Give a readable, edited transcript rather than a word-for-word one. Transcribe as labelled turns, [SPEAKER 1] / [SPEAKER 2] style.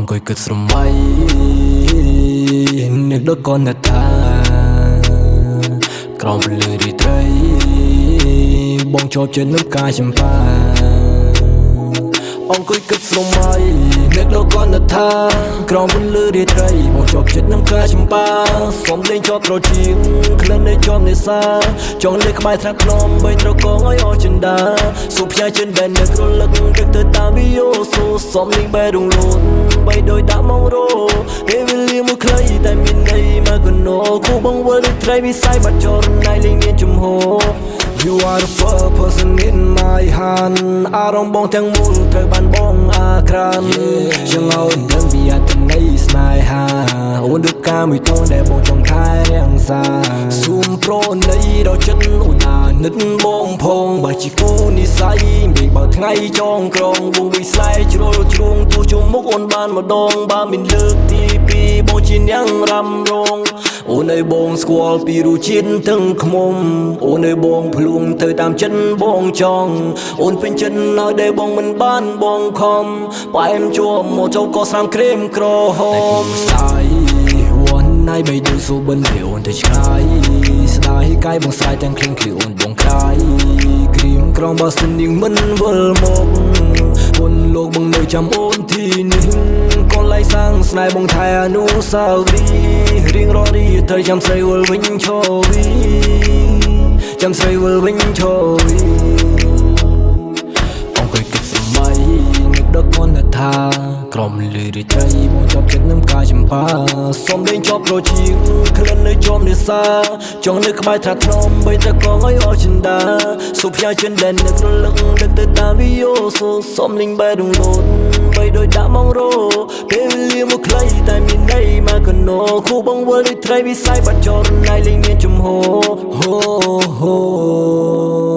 [SPEAKER 1] អង្គុយគិតស្រមៃនឹកដល់កូនថាក្រោមពលឺរីត្រីបងជាប់ចិត្តនឹងផ្កាចម្ប៉ាអង្គុយគិតស្រមៃនឹកដល់កូនថាក្រោមពលឺរីត្រីបងជាប់ចិត្តនឹងផ្កាចម្ប៉ាសុំលេងជាប់ត្រចៀងក្លិននៃជាប់នេសាចង់លេខក្បែរថ្នាក់ខ្នំបីត្រកងឲ្យអស់ចិន្តាសុំផ្ញើចិនដែលនឹករលឹកដឹកទៅតាមវីយ៉ូសូសុំលេងបែររងលូនបីដោយដាក់មករោពេលវេលាមួយខ្លីតែមានន័យមកកណោគូបងវិលត្រីវិស័យបាត់ចរណៃលេងមានជំហរYou are the first person in my hand អារម្មណ៍បងទាំងមូលត្រូវបានបងអាក្រានចឹងឲ្យដឹងពីអត្ថន័យស្នេហាអូនដូចការមួយតងដែលបងចង់ថែរក្សាស៊ូមប្រណីដល់ចិត្តអូនអាណិតបងផងបើជាគូនិស័យមិនបើថ្ងៃចងក្រងវងវិស័យជ្រុលជ្រុងទូជុំមុខអូនបានម្ដងបើមានលើកទី2បងជាអ្នករំរងអូនឲ្យបងស្គាល់ពីរសជាតិទាំងខ្មុំអូនឲ្យបងភ្លួងទៅតាមចិត្តបងចង់អូនពេញចិត្តឲ្យដែលបងមិនបានបងខំបើអែមជួមមកចូលក៏ស្រាមក្រែមក្រហមស្ដាយវ៉ាន់ណៃបីដូចសូបិនពីអូនទៅឆ្ងាយស្ដាយកាយបងស្ដាយទាំងគ្លៀងគ្លីអូនបងក្រៃគ្រៀមក្រងបើសិននាងមិនវិលមកអូនលោកបងនៅចាំអូនទីនេះកូនឡៃសាំងស្នេហ៍បងថែអនុស្សាវរីយ៍រៀងរាល់រីត្រូវចាំស្រីវិលវិញឈរវីចាំស្រីវិលវិញឈរវីអង្គុយគិតសម័យនឹកដល់កូនថាក្រមលឺរីត្រីបងជាប់ចិត្តនឹងផ្កាចម្ប៉ាសុំលេងជាប់ត្រចៀងក្លិននៅជាប់នេសាចង់នៅក្បែរថ្នាក់ខ្នំបីត្រកងឲ្យអស់ចិន្តាសុំផ្ញើចិនដែលនឹករលឹកដឹកទៅតាមវីយ៉ូសូសុំលេងបែររងលូនបីដោយដាក់មករោពេលវេលាមួយខ្លីតែមានន័យមកកណោគូបងវិលត្រីវិស័យបាត់ចរណៃលេងមានជំហរហូ